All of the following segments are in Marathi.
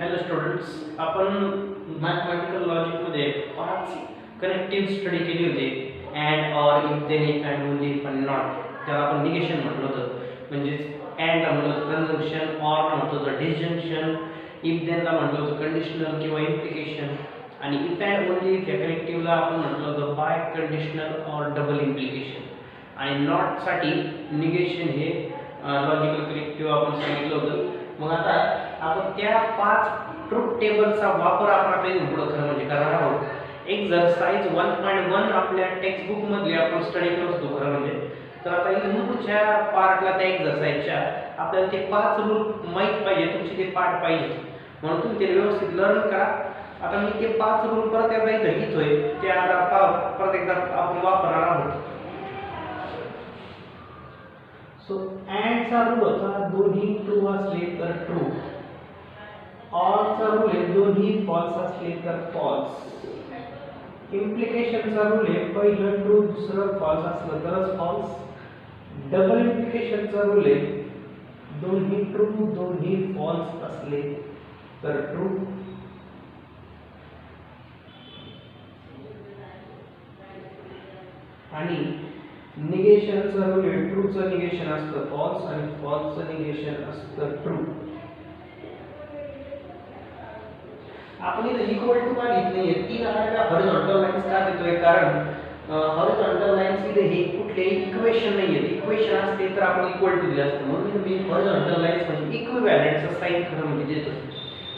हॅलो स्टुडंट्स, आपण मॅथमॅटिकल लॉजिकमध्ये 5 कनेक्टिव्ह स्टडी केली होती. And, or, if, then, if and only if and not. त्याला आपण निगेशन म्हटलं होतं. म्हणजेच अँड म्हटलं होतं कंजंक्शन, ऑर म्हटलं होतं डिसजंक्शन, इफ देनला म्हटलं होतं कंडिशनल किंवा इम्प्लिकेशन, आणि इफ अँड ओनली इफ या कनेक्टिव्हला आपण म्हटलं होतं biconditional or double implication. आणि नॉटसाठी निगेशन हे लॉजिकल कनेक्टिव्ह आपण सांगितलं होतं. मग आता आपण त्या 5 ट्रूथ टेबलचा वापर आपण आता इथून पुढे खरं म्हणजे करणार आहोत. एक्सरसाइज 1.1 आपल्या टेक्स्ट बुक मध्ये आपण स्टडी करत होतो खरं म्हणजे. तर आता इथून पुढच्या पार्टला त्या एक्सरसाइजच्या आपल्याला ते 5 रूल माहित पाहिजे, तुमचे ते पाठ पाहिजे, म्हणून तुम्ही ते व्यवस्थित लर्न करा. आता मी ते 5 रूल परत एकदा इथं लिहितोय, ते आता परत एकदा आपण वापरणार आहोत. सो अँडचा रूल होता दोन्ही ट्रू असले तर ट्रू. ऑरचा रूल आहे दोन्ही फॉल्स असले तर फॉल्स. इम्प्लिकेशनचा रूल आहे पहिलं ट्रू दुसरं फॉल्स असलं तरच फॉल्स. डबल इम्प्लिकेशनचा रूल आहे दोन्ही ट्रू दोन्ही फॉल्स असले तर ट्रू. आणि निगेशनचा रूल आहे ट्रूचं निगेशन असतं फॉल्स आणि फॉल्सचं निगेशन असतं ट्रू. आपण इथे इक्वल टू का लिहित नाहीये, 3 आडव्या हॉरिझॉन्टल लाईन्स का देतोय, कारण हॉरिझॉन्टल लाईन्स इथे हे कुठले इक्वेशन नाहीये. इक्वेशन असते तर आपण इक्वल टू दिलं असतं, म्हणून मी हॉरिझॉन्टल लाईन्स म्हणजे इक्विव्हॅलेंटचा साइन खरं म्हणजे देतो.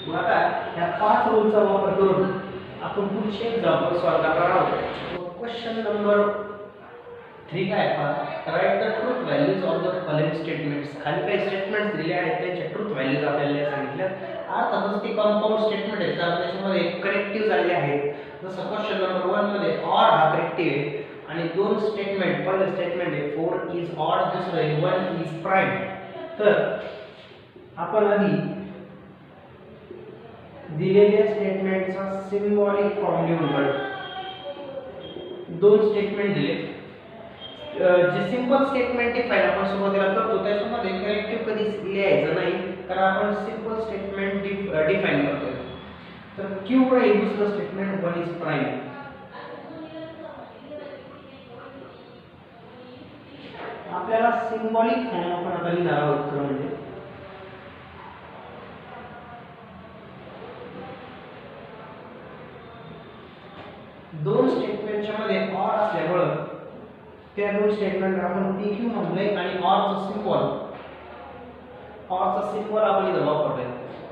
मग आता ह्या 5 रूलचा वापर करून आपण पुढचे एक्झाम्पल सॉल्व्ह करणार आहोत. क्वेश्चन नंबर 3 काय आहे, write the truth values of the following statements. खाली काही स्टेटमेंट्स दिले आहेत, त्यांच्या ट्रूथ व्हॅल्यूज आपल्याला सांगितल्या. अर्थातच ते कंपाऊंड स्टेटमेंट आहेत, कारण त्याच्यामध्ये कनेक्टिव्ह झालेले आहेत. जसं क्वेश्चन नंबर 1 मध्ये ऑर हा कनेक्टिव्ह आहे आणि 2 स्टेटमेंट, पहिलं स्टेटमेंट आहे 4 इज ऑड, दुसरं आहे 1 इज प्राइम. तर आपण आधी दिलेल्या स्टेटमेंटचा सिम्बॉलिक फॉर्म लिहून काढू. 2 स्टेटमेंट दिले. जे सिंपल स्टेटमेंट डिफाइन आपण सुरुवातीला करतो त्याच्यामध्ये कनेक्टिव्ह कधी लिहायचं नाही, कारण आपण सिंपल स्टेटमेंट डिफाइन करतोय. तर क्यू हे दुसरं स्टेटमेंट 1 इज प्राइम. आपल्याला सिंबॉलिक फॉर्म आपण आता लिहिणार आहोत खरं म्हणजे. दोन स्टेटमेंटच्या मध्ये ऑर असल्यामुळे त्या 2 स्टेटमेंट आपण पी क्यू म्हणलंय आणि ऑरचं सिम्बॉल आपण इथं वापरलंय.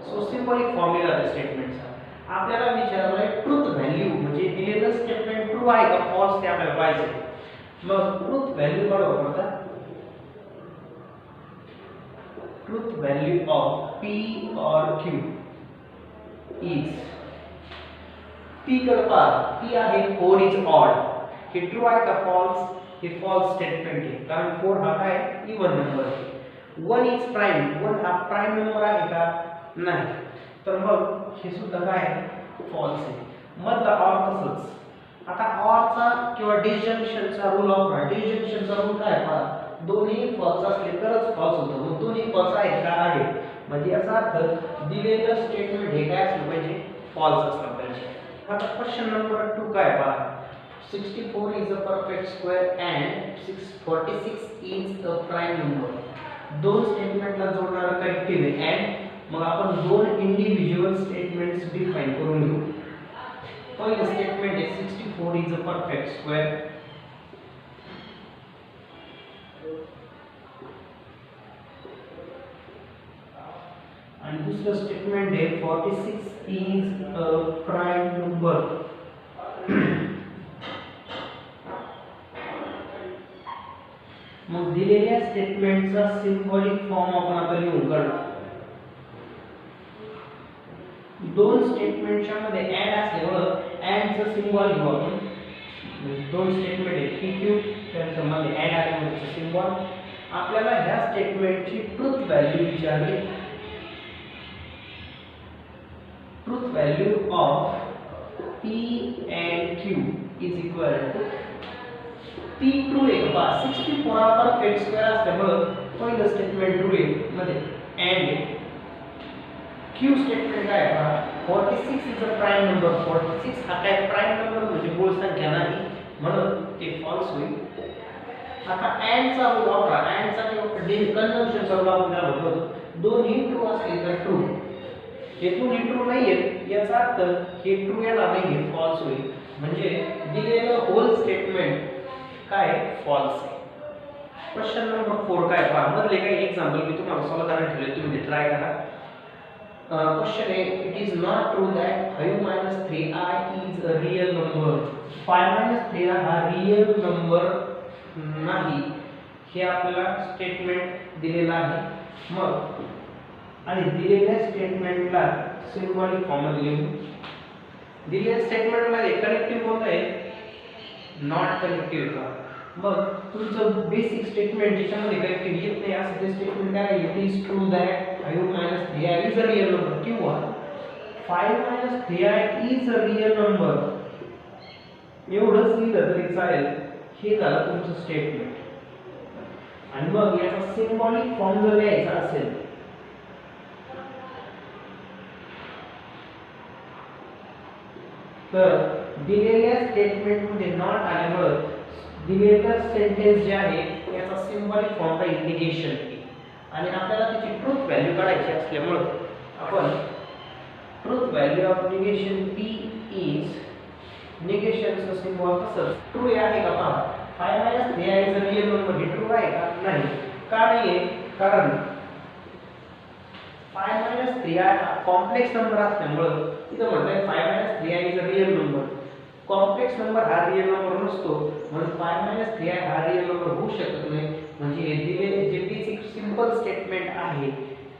सो सिम्बॉलिक फॉर्म लिहिला त्या स्टेटमेंटचा. आपल्याला विचारलंय ट्रूथ व्हॅल्यू, म्हणजे दिलेलं स्टेटमेंट ट्रू आहे का फॉल्स ते आपल्याला पाहिजे. मग ट्रूथ व्हॅल्यू काय वापरतात, ट्रूथ व्हॅल्यू ऑफ पी और क्यू इज, पी करता पी आहे 4 इज ऑड. हे ट्रू आहे का फॉल्स, हे फॉल्स स्टेटमेंट आहे, कारण 4 हा काय इवन नंबर आहे. 1 इज प्राइम, 1 हा प्राइम नंबर आहे का नाही, तर मग हे सुद्धा काय आहे फॉल्स आहे. मधला ऑर तसंच. आता ऑरचा किंवा डिसजंक्शनचा रूल वापरा. डिसजंक्शनचा रूल काय पहा, दोन्ही फॉल्स असले तरच फॉल्स होतं. मग दोन्ही फॉल्स आहेत का, आहे, म्हणजे याचा अर्थ दिलेलं स्टेटमेंट हे काय असलं पाहिजे, फॉल्स असलं पाहिजे. आता क्वेश्चन नंबर 2 काय पहा, 64 is a perfect square and 646 is a prime number. 2 स्टेटमेंटला जोडणारा कनेक्टिव्ह आहे अँड. मग आपण 2 इंडिव्हिज्युअल स्टेटमेंट्स डिफाइन करून घेऊ. पहिलं स्टेटमेंट आहे 64 is a perfect square. आणि दुसरं स्टेटमेंट आहे 46 is a prime number. मग दिलेल्या स्टेटमेंटचा सिम्बॉलिक फॉर्म आपण आता लिहून काढू. 2 स्टेटमेंटच्या मध्ये अँड असल्यामुळे अँडचं सिम्बॉल घेऊ आपण. 2 स्टेटमेंट आहे पी क्यू, त्यांच्या मध्ये अँड आल्यामुळे सिम्बॉल. आपल्याला ह्या स्टेटमेंटची ट्रूथ व्हॅल्यू विचारली. Truth value of P and Q is equal to P true आहे का, 64 हा परफेक्ट स्क्वेअर असल्यामुळे पहिलं स्टेटमेंट ट्रू आहे मध्ये अँड Q स्टेटमेंट काय आहे? 46 इज अ प्राइम नंबर. 46 हा काय प्राइम नंबर म्हणजे मूळ संख्या नाही, म्हणून ते फॉल्स होईल. आता AND चा वापरा. AND चा कन्व्हर्जन चा वापर केला होतो. दोन्ही ट्रू असले तर ट्रू. हे दोन्ही ट्रू नाहीये, याचा अर्थ हे ट्रू याला नाही, हे फॉल्स होईल. म्हणजे दिलेलं होल स्टेटमेंट काय फॉल्स आहे. क्वेश्चन नंबर 4 काय पहा. मधले काही एक्झाम्पल मी तुम्हाला सॉल्व करायला ठेवले, तुम्ही ट्राय करा. Question A, it is not true that 5 minus 3i is a real number. 5 minus 3i हा रियल नंबर नाही, हे आपल्याला स्टेटमेंट दिलेलं आहे. मग आणि दिलेल्या स्टेटमेंटला सिम्बॉलिक फॉर्म मध्ये लिहू. दिलेल्या स्टेटमेंटला कनेक्टिव्ह कोणतं आहे? नॉट कनेक्टिव्ह का? मग तुमचं बेसिक स्टेटमेंट ज्याच्यामध्ये कनेक्टिव्ह येत नाही असं ते स्टेटमेंट काय आहे? It is true that 5 minus 3i is a real number किंवा 5 minus 3i is a real number एवढंच लिहिलं तरी चालेल. हे झालं तुमचं स्टेटमेंट. आणि मग याचा सिम्बॉलिक फॉर्म जर लिहायचा असेल तर दिलेल्या स्टेटमेंट मध्ये नॉट आल्यामुळे दिलेलं सेंटेन्स जे आहे याचा सिम्बॉलिक फॉर्म का इंडिकेशन आणि आपल्याला त्याची ट्रूथ व्हॅल्यू काढायची असल्यामुळे आपण truth value of negation p is निगेशनचं सिम्बॉल कसं ट्रू आहे का पहा. 5 minus 3i is a real number, हे ट्रू आहे का? नाही. का नाही आहे? कारण 5 minus 3i हा कॉम्प्लेक्स नंबर असल्यामुळे इथं म्हटलंय 5 minus 3i is a real number. Complex number हा रियल नंबर नसतो, म्हणून 5 minus 3i हा रियल नंबर होऊ शकत नाही. म्हणजे हे दिले जे बेसिक सिंपल स्टेटमेंट आहे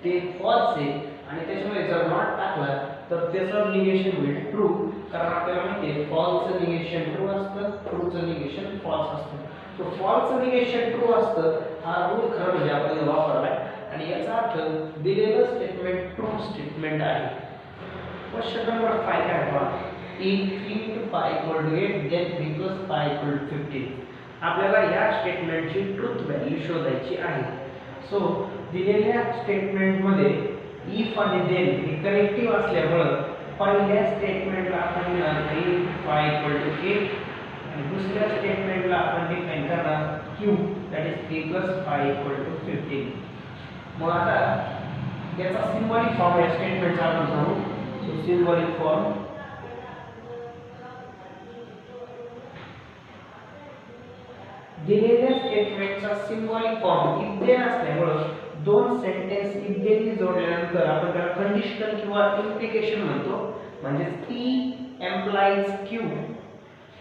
ते फॉल्स आहे आणि त्याच्यामुळे जर नॉट टाकला तर त्याचं निगेशन होईल ट्रू. कारण आपल्याला माहिती आहे फॉल्सचं निगेशन ट्रू असतं, ट्रूचं निगेशन फॉल्स असतं. तो फॉल्सचं निगेशन ट्रू असतं हा रूल खरं म्हणजे आपल्याला वापरलाय आणि याचा अर्थ दिलेलं स्टेटमेंट ट्रू स्टेटमेंट आहे. क्वेश्चन नंबर 5 काय पहा. If 3 into 5 equal to 8 then 3 plus 5 equal to 15. आपल्याला या स्टेटमेंटची ट्रूथ व्हॅल्यू शोधायची आहे. सो दिलेल्या स्टेटमेंटमध्ये इफ आणि देन हे कनेक्टिव्ह असल्यामुळे पहिल्या स्टेटमेंटला आपण लिहिणार 3 5 equal to 8 आणि दुसऱ्या स्टेटमेंटला आपण डिफाइन करणार q that is 3 plus 5 equal to 15. मग आता याचा सिम्बॉलिक फॉर्म या स्टेटमेंटचा आपण सांगू. सो सिम्बॉलिक फॉर्म दिलेल्या स्टेटमेंटचा सिम्बॉलिक फॉर्म इफ देन असल्यामुळे दोन सेंटेन्स इफ देन जोडल्यानंतर आपण त्याला कंडिशनल किंवा इम्प्लिकेशन म्हणतो. म्हणजे p एम्प्लाइज q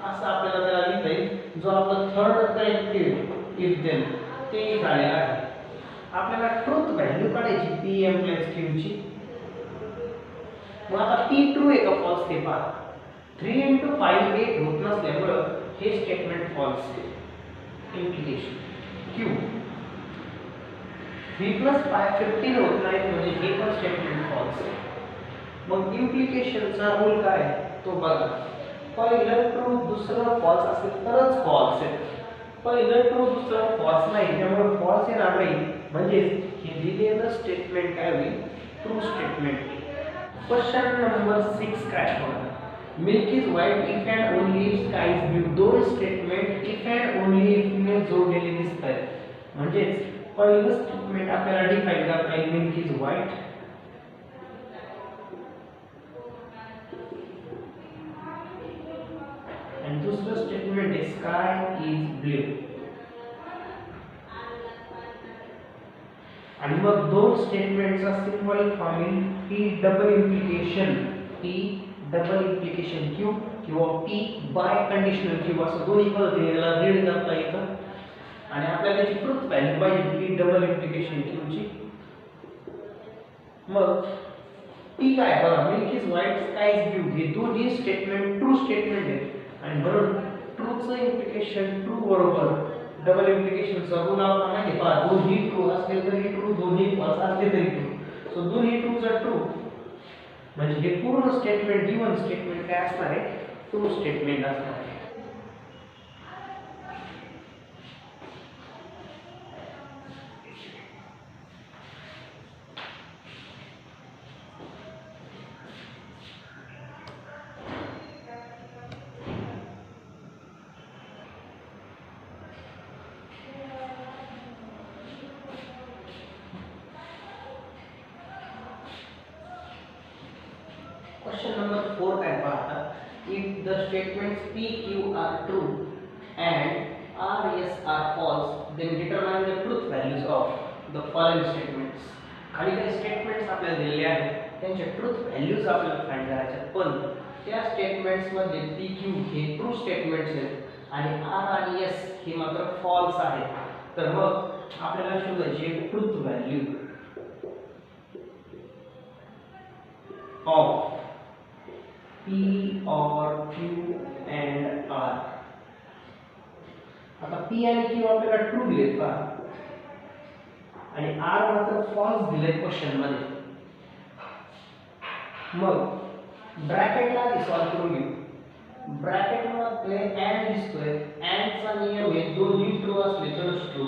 असं आपल्याला त्याला लिहिता येईल. जो आपला थर्ड कनेक्टिव्ह इफ देन ते झालेला आहे. आपल्याला ट्रूथ व्हॅल्यू काढायची p एम्प्लाइज q ची. मग आता p ट्रू आहे का फॉल्स ते पहा. 3 into 5 8 होत नसल्यामुळे हे स्टेटमेंट फॉल्स आहे. implication q 3 plus 5 15 होत नाही म्हणजे हे पण स्टेटमेंट फॉल्स आहे. मग इम्प्लिकेशनचा रूल काय तो बघा. पहिलं ट्रू दुसरं फॉल्स असेल तरच फॉल्स आहे. पहिलं ट्रू दुसरं फॉल्स नाही त्यामुळे फॉल्स येणार नाही. म्हणजे हे दिलेलं स्टेटमेंट काय होईल? True statement. क्वेश्चन नंबर 6 काय बघा. Milk is white if and only if sky is blue. दोन statement if and only if ने जोडलेले दिसतात. म्हणजे पहिलं स्टेटमेंट आपल्याला डिफाइन करता येईल मिल्क इज व्हाईट आणि दुसरं स्टेटमेंट आहे स्काय इज ब्लू. आणि मग दोन स्टेटमेंटचा सिम्बॉलिक फॉर्म येईल p double implication p double implication q किंवा p बाय कंडिशनल q असं दोन्ही पद्धतीने याला रीड करता येतं. आणि आपल्याला त्याची ट्रूथ व्हॅल्यू पाहिजे p डबल इम्प्लिकेशन q ची. मग p काय बघा milk is white sky is blue हे दोन्ही स्टेटमेंट ट्रू स्टेटमेंट आहेत आणि म्हणून ट्रूचं इम्प्लिकेशन ट्रू बरोबर डबल इम्प्लिकेशनचा रूल आपल्याला माहिती आहे. पहा दोन्ही ट्रू असले तरी ट्रू दोन्ही फॉल्स असले तरी ट्रू. सो दोन्ही ट्रू जर ट्रू म्हणजे हे पूर्ण स्टेटमेंट गिवन स्टेटमेंट काय असणार आहे? ट्रू स्टेटमेंट असणार आहे. क्वेश्चन नंबर 4 काय पाहता, if the statements p q are true and r s are false then determine the truth values of the following statements. खाली काही स्टेटमेंट्स आपल्याला दिलेले आहेत, त्यांचे ट्रूथ व्हॅल्यूज आपल्याला फाइंड करायचे आहेत, पण त्या स्टेटमेंट्स मध्ये p q हे ट्रू स्टेटमेंट्स आहेत आणि r आणि s हे मात्र फॉल्स आहेत. तर मग आपल्याला शोधायचे truth value of P or Q and R. आता P आणि Q आपल्याला ट्रू दिलेत का आणि R मात्र फॉल्स दिले क्वेश्चन मध्ये. मग ब्रॅकेटला सॉल्व्ह करून घेऊ. ब्रॅकेट मध्ये अँड दिसतोय, अँड चा नियम आहे दोन्ही ट्रू असले तरच ट्रू.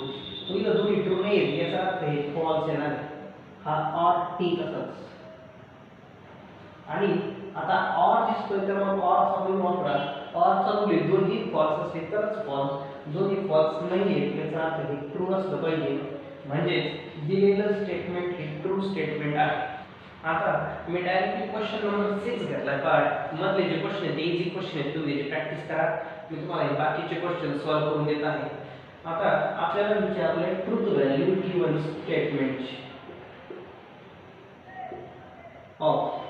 इथं दोन्ही ट्रू नाही आहेत याचा अर्थ हे फॉल्स येणार. हा ऑर टी तसाच. आणि आता ऑर दिसतोय तर मग ऑर चा रूल वापरा. ऑर चा रूल दोन्ही फॉल्स असले तरच फॉल्स, दोन्ही फॉल्स नाहीये याचा अर्थ हे ट्रू असलं पाहिजे. म्हणजे दिलेलं स्टेटमेंट हे ट्रू स्टेटमेंट आहे. आता मी डायरेक्टली क्वेश्चन नंबर 6 घेतला, पण मधले जे क्वेश्चन आहेत ते इझी क्वेश्चन आहेत, तुम्ही याची प्रॅक्टिस करा. मी तुम्हाला हे बाकीचे क्वेश्चन सॉल्व्ह करून देत आहे. आता आपल्याला विचारलंय ट्रूथ व्हॅल्यू गिवन स्टेटमेंटची ऑफ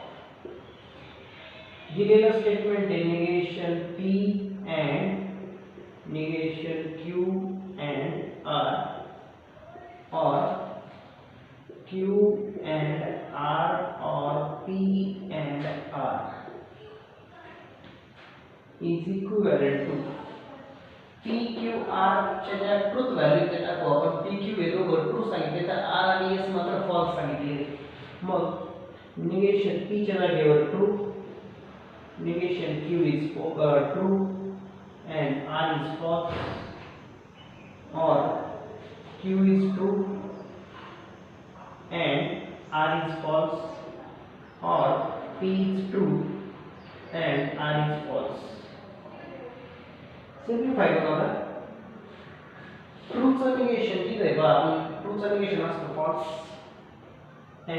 दिलेलं स्टेटमेंट आहे negation p and negation q and r or q and r or p and r is equivalent to p q r च्या ज्या ट्रूथ व्हॅल्यू ते टाकू आपण. p q हे दोघं ट्रू सांगितले तर r आणि s मात्र फॉल्स सांगितले. मग negation p च्या जागेवर true, negation q is true and r is false, or q is true and r is false, or p is true and r is false. Simplify करू ना. ट्रूचं निगेशन किती आहे बघा. ट्रूचं निगेशन असतं फॉल्स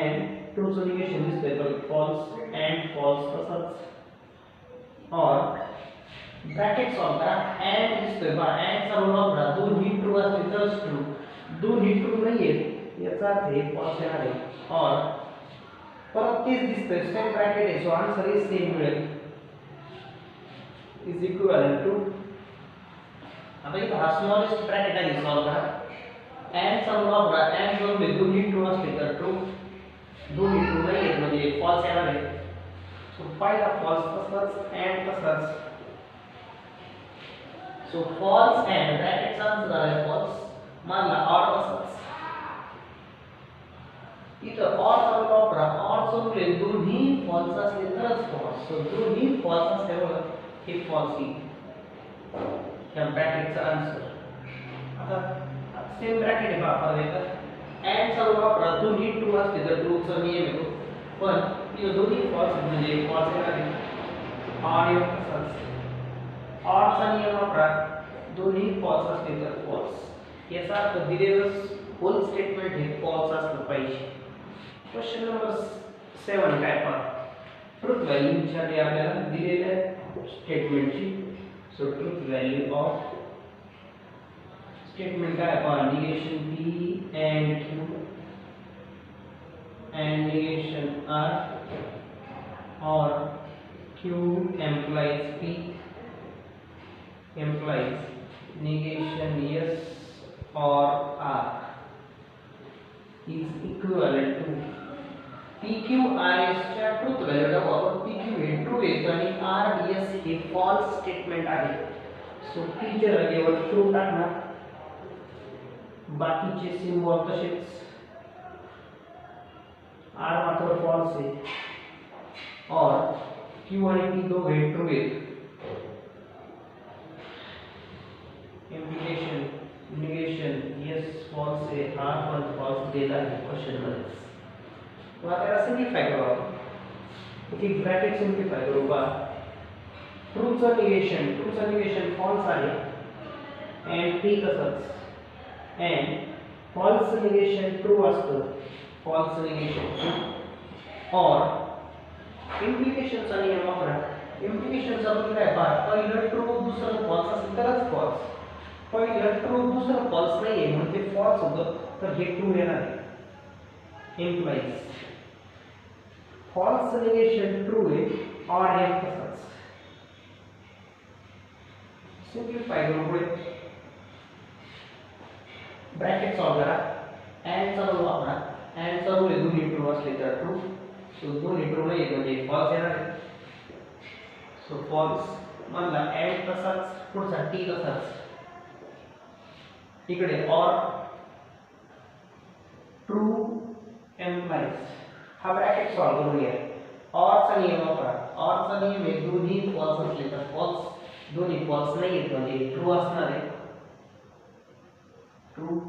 and ट्रूचं निगेशन दिसतंय बघा फॉल्स and फॉल्स तसंच. और ब्रॅकेट सॉल्व करा. अँड दिसतोय बा, अँड चा रूल वापरा. दोन्ही ट्रू असले तरच ट्रू, दोन्ही ट्रू नाहीयेत याचा अर्थ हे फॉल्स येणार आहे. और परत तेच दिसतंय, सेम ब्रॅकेट आहे, सो आन्सर इज सेम मिळेल. Is equivalent to. आता इथं हा स्मॉलेस्ट ब्रॅकेट आहे, सॉल्व करा. अँड चा रूल वापरा. अँड जर दोन्ही ट्रू असले तर ट्रू, दोन्ही ट्रू नाहीयेत म्हणजे फॉल्स येणार आहे. So पहिला false तसाच and तसाच. So false and bracket चा आन्सर आहे false. मानला or तसाच. इथं or चा वापरा. or चा रूल दोन्ही false असले तरच false. So दोन्ही false असल्यामुळे हे false येईल. या ब्रॅकेटचा आन्सर. आता सेम ब्रॅकेट आहे वापरले तर and चा वापरा. दोन्ही ट्रू असले तर ट्रू चा नियम येतो, पण ये दोन्ही फॉल्स म्हणजे फॉल्स येणार आहे. और तसाच. और चा नियम वापरा. दोन्ही फॉल्स असले तर फॉल्स. याचा अर्थ दिलेलं होल स्टेटमेंट हे फॉल्स असलं पाहिजे. क्वेश्चन नंबर 7 काय पहा. ट्रूथ व्हॅल्यू विचारली आपल्याला दिलेल्या स्टेटमेंटची. So truth value of statement काय पहा. Negation p and q and negation r or q implies p implies negation yes or r is equivalent to p q r s च्या ट्रूथ व्हॅल्यू टाकू आपण. p q हे ट्रू आहे आणि r s हे फॉल्स स्टेटमेंट आहे. सो p च्या जागेवर ट्रू टाकणार, बाकीचे सिम्बॉल तसेच. r मात्र फॉल्स है और q आणि p दोघे ट्रू आहेत. इंप्लिकेशन निगेशन यस फॉल्स है, r पण फॉल्स देता है क्वेश्चन मध्ये. तो आता सिम्प्लिफाय करू आपण. एक ब्रॅकेट सिम्प्लिफाय करू बा. ट्रूचं निगेशन फॉल्स आहे and p तसंच. and false negation ट्रू असतं, false negation true, or इम्प्लिकेशनचा नियम वापरा. इम्प्लिकेशनचा रूल काय पहा, पहिलं ट्रू दुसरं फॉल्स असेल तरच फॉल्स. पहिलं ट्रू दुसरं फॉल्स नाहीये म्हणून ते फॉल्स होतं, तर हे ट्रू येणार आहे. इम्प्लाइज फॉल्स निगेशन ट्रू आहे और हे तसंच. सिंपलीफाय करून पुढे ब्रॅकेट सॉल्व करा. अँड चा रूल वापरा. अँड चा रूल आहे दोन्ही ट्रू असले तर ट्रू, सो दोन्ही ट्रू नाही म्हणजे फॉल्स येणार आहे. सो फॉल्स म्हणला अँड तसाच, पुढचा टी तसाच. इकडे और ट्रू एम्प्लाइज हा ब्रॅकेट सॉल्व करून घ्या. और चा नियम वापरा. और चा नियम आहे दोन्ही फॉल्स असले तर फॉल्स, दोन्ही फॉल्स नाही आहेत म्हणजे ट्रू असणार आहे. ट्रू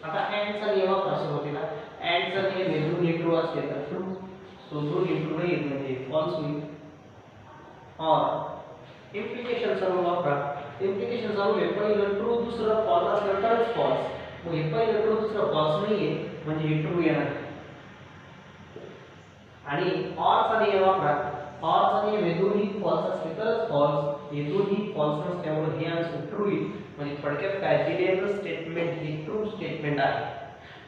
आता अँड चा नियम वापरा. सुरुवातीला अँड चा नियम आहे दोन्ही ट्रू असले तर ट्रू, सो दोन्ही ट्रू नाही आहेत म्हणजे फॉल्स होईल. और इम्प्लिकेशन चा रूल वापरा. इम्प्लिकेशन चा रूल आहे पहिलं ट्रू दुसरं फॉल्स असलं तरच फॉल्स, मग हे पहिलं ट्रू दुसरं फॉल्स नाहीये म्हणजे हे ट्रू येणार. आणि और चा नियम वापरा. और चा नियम आहे दोन्ही फॉल्स असले तरच फॉल्स, हे दोन्ही फॉल्स नसल्यामुळे हे आन्सर ट्रू येईल. म्हणजे थोडक्यात काय दिलेलं स्टेटमेंट हे ट्रू स्टेटमेंट आहे.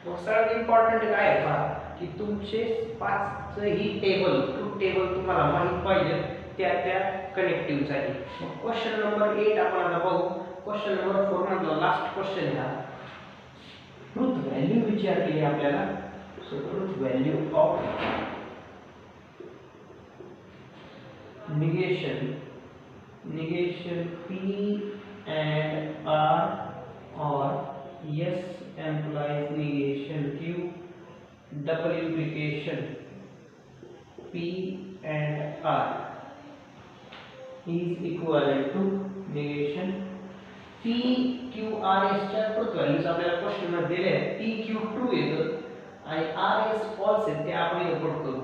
मग सगळ्यात इम्पॉर्टंट काय आहे पहा की तुमचे पाचही टेबल ट्रू टेबल तुम्हाला माहित पाहिजे त्या कनेक्टिव्ह साठी. मग क्वेश्चन नंबर 8 आपण आता बघू. क्वेश्चन नंबर 4 मधला लास्ट क्वेश्चन हा ट्रूथ व्हॅल्यू विचारली आहे आपल्याला. So truth value of negation P and R or yes implies negation Q, double implication P and R is equivalent to negation P Q R S च्या ट्रूथ व्हॅल्यूज आपल्याला क्वेश्चन मध्ये दिले आहेत. P Q ट्रू येतं आणि R S फॉल्स आहे ते आपण रिपोर्ट करू.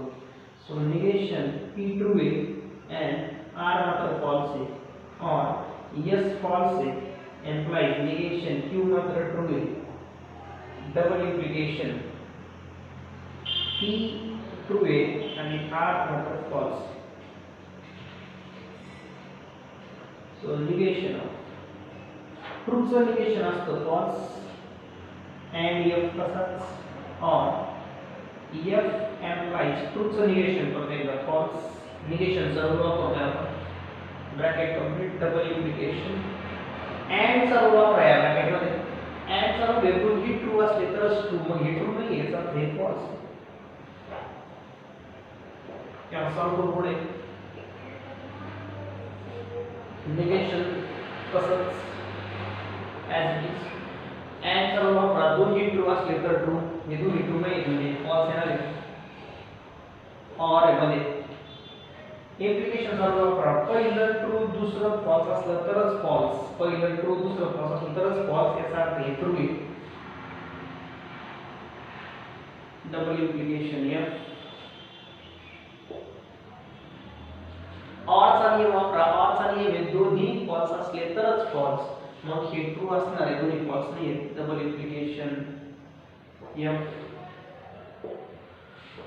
सो negation P ट्रू आहे and R मात्र false है और yes false है implies negation Q मात्र true है. double implication P true है आणि R मात्र false. so negation of true चं negation असतं false and F तसाच और F implies true चं negation करतो एकदा false. negation चा रूल वापरतोय आपण. Bracket complete double implication and चा रूल वापराया ब्रॅकेट मध्ये. अँड चा रूल दोन्ही ट्रू असले तरच ट्रू, मग हे ट्रू नाही याचा हे फॉल्स. या सॉल्व करू पुढे. निगेशन तसंच ॲज इट इज. अँड चा रूल वापरा. दोन्ही ट्रू असले तर ट्रू, हे दोन्ही ट्रू नाही म्हणजे फॉल्स येणार आहे. और मध्ये इम्प्लिकेशन चा रूल वापरा. पहिलं ट्रू दुसरं फॉल्स असलं तरच फॉल्स, पहिलं ट्रू दुसरं फॉल्स असलं तरच फॉल्स याचा अर्थ हे ट्रू आहे. Double implication F. और चा नियम वापरा. और चा नियम आहे दोन्ही फॉल्स असले तरच फॉल्स, मग हे ट्रू असणार आहे दोन्ही फॉल्स नाही आहेत. Double implication F.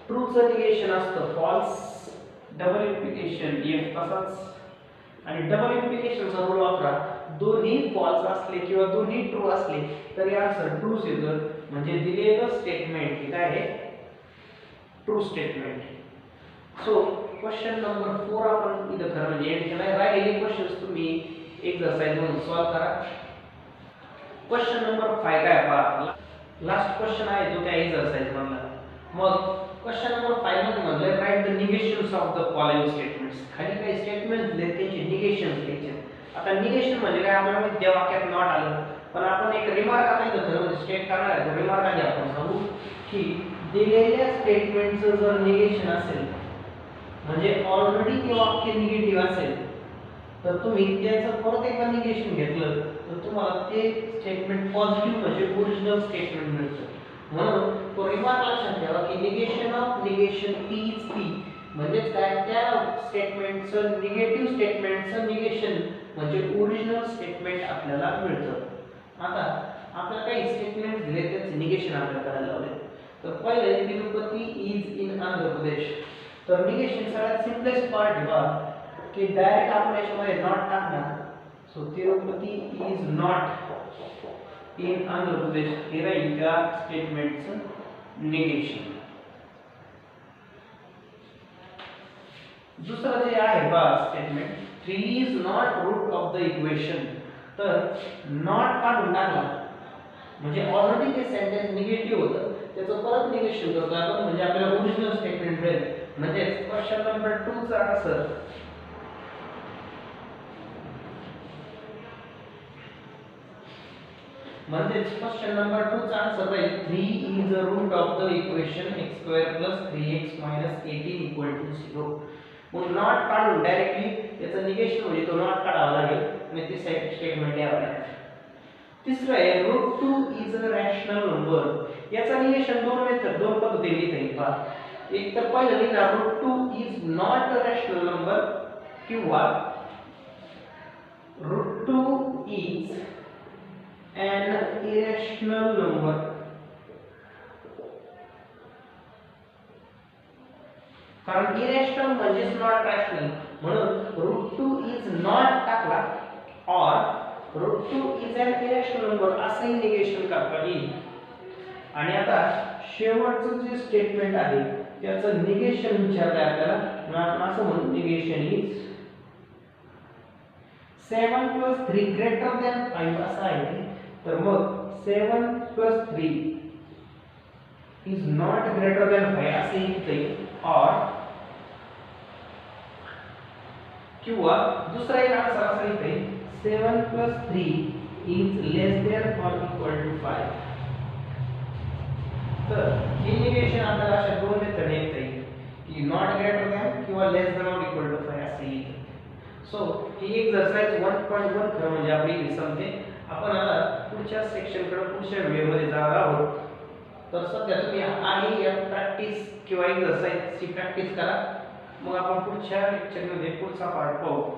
ट्रू चं निगेशन असतं फॉल्स, डबल इम्प्लिकेशन F तसाच आणि डबल इम्प्लिकेशन चा रूल वापरा. दोन्ही फॉल्स असले किंवा दोन्ही ट्रू असले तरी आन्सर ट्रूच येतं म्हणजे दिलेलं स्टेटमेंट हे काय आहे true statement. So question number 4 आपण इथं खरं म्हणजे एंड केलाय. राहिलेले क्वेश्चन्स तुम्ही एक्सरसाइज म्हणून सॉल्व करा. क्वेश्चन नंबर 5 काय पहा, लास्ट क्वेश्चन आहे तो त्या एक्सरसाइज मधला. मग क्वेश्चन नंबर 5 मध्ये म्हणले write the negations of the following statements. खाली काही स्टेटमेंट्स दिले त्यांचे निगेशन्स लिहायचे. आता निगेशन म्हणजे काय आपल्याला त्या वाक्यात नॉट आलं पण आपण एक रिमार्क आता इथं खरं म्हणजे स्टेट करणार आहे. तो रिमार्क आधी आपण सांगू की दिलेल्या स्टेटमेंटचं जर निगेशन असेल म्हणजे ऑलरेडी ते वाक्य निगेटिव्ह असेल तर तुम्ही त्याचं परत एकदा निगेशन घेतलं तर तुम्हाला ते स्टेटमेंट पॉझिटिव्ह म्हणजे ओरिजिनल स्टेटमेंट मिळतं. म्हणून तो रिमार्क लक्षात ठेवा की negation of negation P is P म्हणजे काय त्या स्टेटमेंटचं निगेटिव्ह स्टेटमेंटचं निगेशन म्हणजे ओरिजिनल स्टेटमेंट आपल्याला मिळतं. आता आपल्याला काही स्टेटमेंट दिले त्याचे निगेशन आपल्याला करायला लावले. तर पहिले तिरुपती इज इन आंध्र प्रदेश. तर निगेशन सगळ्यात सिम्पलेस्ट पार्ट आहे बघा की डायरेक्ट आपण याच्यामध्ये नॉट टाकणार. So Tirupati is not in Andhra Pradesh हे राहील त्या स्टेटमेंटचं निगेशन. दुसरं जे आहे बघा statement 3 is not root of the equation. तर नॉट काढून टाकला म्हणजे ऑलरेडी ते सेंटेन्स निगेटिव्ह होतं त्याचं परत निगेशन करतो आपण म्हणजे आपल्याला ओरिजिनल स्टेटमेंट मिळेल. म्हणजे क्वेश्चन नंबर 2 चा आन्सर म्हणजे क्वेश्चन नंबर 2 चा आन्सर राहील 3 is a route of the equation x² + 3x - 18 = 0. मग नॉट काढून डायरेक्टली त्याचं निगेशन म्हणजे तो नॉट काढावा लागेल आणि ती स्टेटमेंट यावं लागेल. तिसरं आहे √2 इज अ रॅशनल नंबर. याचं निगेशन दोन पद्धतीने लिहिता येईल पहा. एक तर पहिलं लिहिणार √2 is not a rational number किंवा √2 इज an irrational number. कारण irrational म्हणजे नॉट रॅशनल म्हणून √2 इज नॉट टाकला और √2 इज an irrational number असंही निगेशन करता येईल. आणि आता शेवटचं जे स्टेटमेंट आहे त्याचं निगेशन विचारलं आपल्याला. असं म्हणून निगेशन इज 7 + 3 greater than 5 असं आहे. तर मग 7 + 3 is not greater than 5 असे लिहिता येईल और किंवा दुसरा एक आन्सर असा लिहिता येईल 7 + 3 is less than or equal to 5. तर हे निगेशन आपल्याला अशा दोन मेथडने लिहिता येईल की नॉट ग्रेटर दॅन किंवा लेस दॅन और इक्वल टू 5 असे येईल. सो ही एक्सरसाइज 1.1 खरं म्हणजे आपली इथे संपते. आपण आता पुढच्या सेक्शनकडे पुढच्या व्हिडिओमध्ये जाणार आहोत. तर सध्या तुम्ही आहे या प्रॅक्टिस किंवा एक्सरसाइजची प्रॅक्टिस करा. मग आपण पुढच्या लेक्चरमध्ये पुढचा पार्ट पाहू.